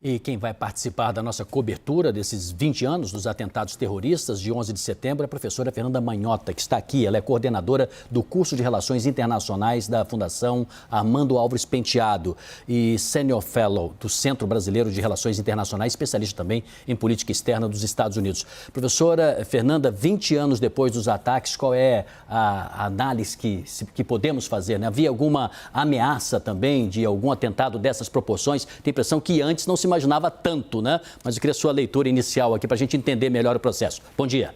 E quem vai participar da nossa cobertura desses 20 anos dos atentados terroristas de 11 de setembro é a professora Fernanda Manhota, que está aqui. Ela é coordenadora do curso de Relações Internacionais da Fundação Armando Álvares Penteado e Senior Fellow do Centro Brasileiro de Relações Internacionais, especialista também em política externa dos Estados Unidos. Professora Fernanda, 20 anos depois dos ataques, qual é a análise que podemos fazer, né? Havia alguma ameaça também de algum atentado dessas proporções? Tem a impressão que antes não se imaginava tanto, né? Mas eu queria a sua leitura inicial aqui para a gente entender melhor o processo. Bom dia.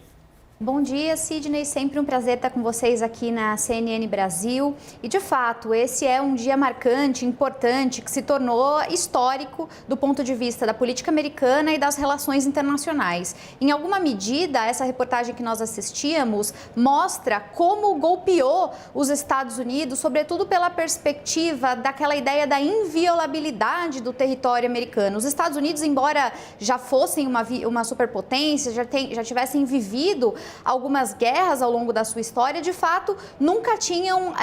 Bom dia, Sidney. Sempre um prazer estar com vocês aqui na CNN Brasil. E, de fato, esse é um dia marcante, importante, que se tornou histórico do ponto de vista da política americana e das relações internacionais. Em alguma medida, essa reportagem que nós assistíamos mostra como golpeou os Estados Unidos, sobretudo pela perspectiva daquela ideia da inviolabilidade do território americano. Os Estados Unidos, embora já fossem uma superpotência, já tivessem vivido algumas guerras ao longo da sua história, de fato, nunca tinham,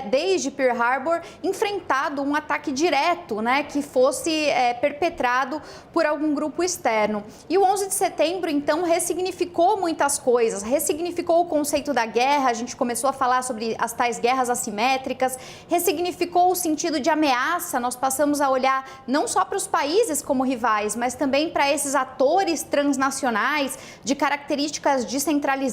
desde Pearl Harbor, enfrentado um ataque direto, né, que fosse perpetrado por algum grupo externo. E o 11 de setembro, então, ressignificou muitas coisas, ressignificou o conceito da guerra, a gente começou a falar sobre as tais guerras assimétricas, ressignificou o sentido de ameaça, nós passamos a olhar não só para os países como rivais, mas também para esses atores transnacionais de características descentralizadas,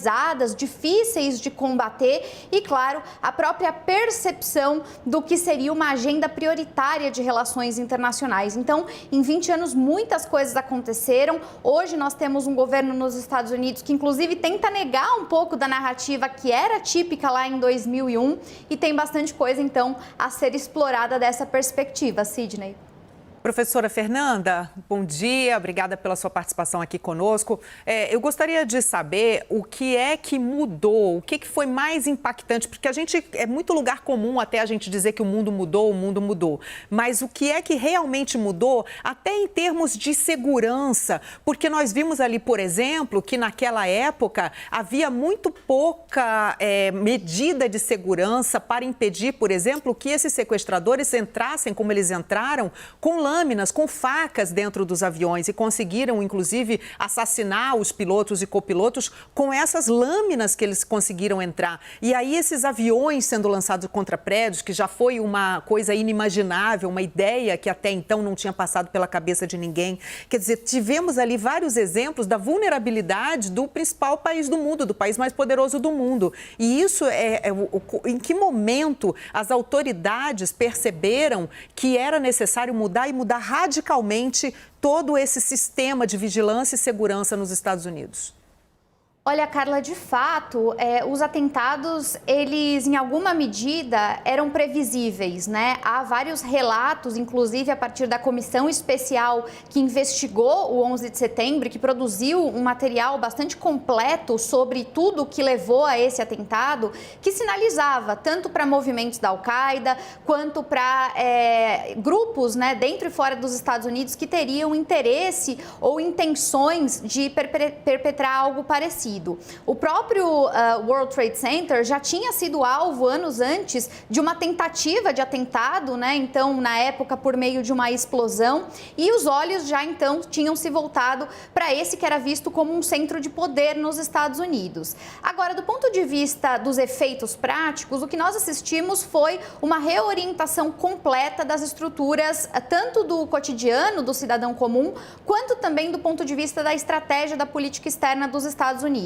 difíceis de combater e, claro, a própria percepção do que seria uma agenda prioritária de relações internacionais. Então, em 20 anos, muitas coisas aconteceram. Hoje nós temos um governo nos Estados Unidos que, inclusive, tenta negar um pouco da narrativa que era típica lá em 2001 e tem bastante coisa, então, a ser explorada dessa perspectiva. Sidney. Professora Fernanda, bom dia, obrigada pela sua participação aqui conosco. Eu gostaria de saber o que é que mudou, o que foi mais impactante, porque é muito lugar comum até a gente dizer que o mundo mudou, mas o que é que realmente mudou, até em termos de segurança, porque nós vimos ali, por exemplo, que naquela época havia muito pouca medida de segurança para impedir, por exemplo, que esses sequestradores entrassem como eles entraram, com lâminas, com facas dentro dos aviões e conseguiram, inclusive, assassinar os pilotos e copilotos com essas lâminas que eles conseguiram entrar. E aí esses aviões sendo lançados contra prédios, que já foi uma coisa inimaginável, uma ideia que até então não tinha passado pela cabeça de ninguém. Quer dizer, tivemos ali vários exemplos da vulnerabilidade do principal país do mundo, do país mais poderoso do mundo. E isso em que momento as autoridades perceberam que era necessário mudar radicalmente todo esse sistema de vigilância e segurança nos Estados Unidos? Olha, Carla, de fato, os atentados, eles, em alguma medida, eram previsíveis, né? Há vários relatos, inclusive a partir da comissão especial que investigou o 11 de setembro, que produziu um material bastante completo sobre tudo o que levou a esse atentado, que sinalizava tanto para movimentos da Al-Qaeda, quanto para grupos, né, dentro e fora dos Estados Unidos que teriam interesse ou intenções de perpetrar algo parecido. O próprio World Trade Center já tinha sido alvo anos antes de uma tentativa de atentado, né? Então, na época, por meio de uma explosão, e os olhos já então tinham se voltado para esse que era visto como um centro de poder nos Estados Unidos. Agora, do ponto de vista dos efeitos práticos, o que nós assistimos foi uma reorientação completa das estruturas, tanto do cotidiano do cidadão comum, quanto também do ponto de vista da estratégia da política externa dos Estados Unidos.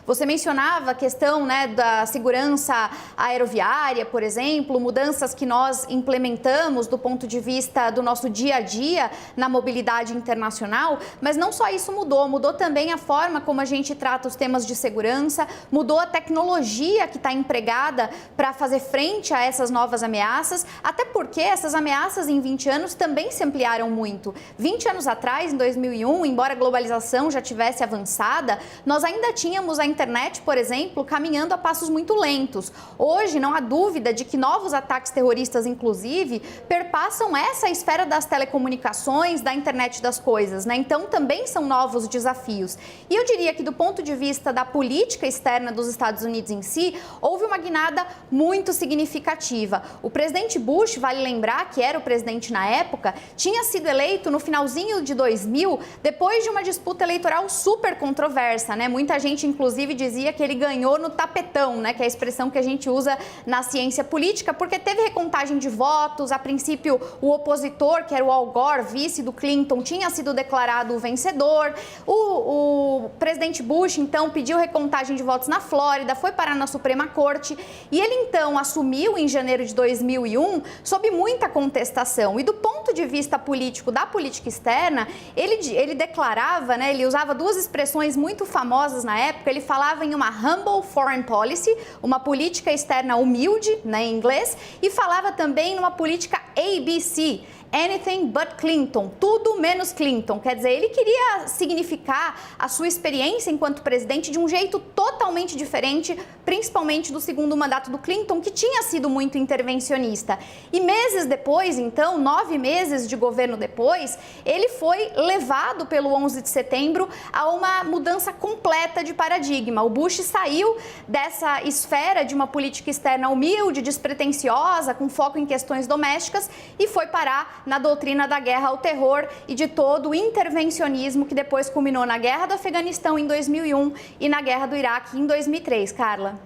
Você mencionava a questão, né, da segurança aeroviária, por exemplo, mudanças que nós implementamos do ponto de vista do nosso dia a dia na mobilidade internacional, mas não só isso mudou também a forma como a gente trata os temas de segurança, mudou a tecnologia que está empregada para fazer frente a essas novas ameaças, até porque essas ameaças em 20 anos também se ampliaram muito. 20 anos atrás, em 2001, embora a globalização já tivesse avançada, nós ainda tínhamos a internet, por exemplo, caminhando a passos muito lentos. Hoje, não há dúvida de que novos ataques terroristas, inclusive, perpassam essa esfera das telecomunicações, da internet das coisas, né? Então, também são novos desafios. E eu diria que, do ponto de vista da política externa dos Estados Unidos em si, houve uma guinada muito significativa. O presidente Bush, vale lembrar que era o presidente na época, tinha sido eleito no finalzinho de 2000, depois de uma disputa eleitoral super controversa, né? Muita gente, inclusive, dizia que ele ganhou no tapetão, né? Que é a expressão que a gente usa na ciência política, porque teve recontagem de votos. A princípio, o opositor, que era o Al Gore, vice do Clinton, tinha sido declarado o vencedor. O presidente Bush, então, pediu recontagem de votos na Flórida, foi parar na Suprema Corte e ele, então, assumiu em janeiro de 2001 sob muita contestação. E do ponto de vista político, da política externa, ele declarava, né, ele usava duas expressões muito famosas na época. Ele falava em uma humble foreign policy, uma política externa humilde, né, em inglês, e falava também numa política ABC, anything but Clinton, tudo menos Clinton. Quer dizer, ele queria significar a sua experiência enquanto presidente de um jeito totalmente diferente, principalmente do segundo mandato do Clinton, que tinha sido muito intervencionista. E meses depois, então, 9 meses de governo depois, ele foi levado pelo 11 de setembro a uma mudança completa de paradigma. O Bush saiu dessa esfera de uma política externa humilde, despretensiosa, com foco em questões domésticas, e foi parar na doutrina da guerra ao terror e de todo o intervencionismo que depois culminou na guerra do Afeganistão em 2001 e na guerra do Iraque em 2003, Carla.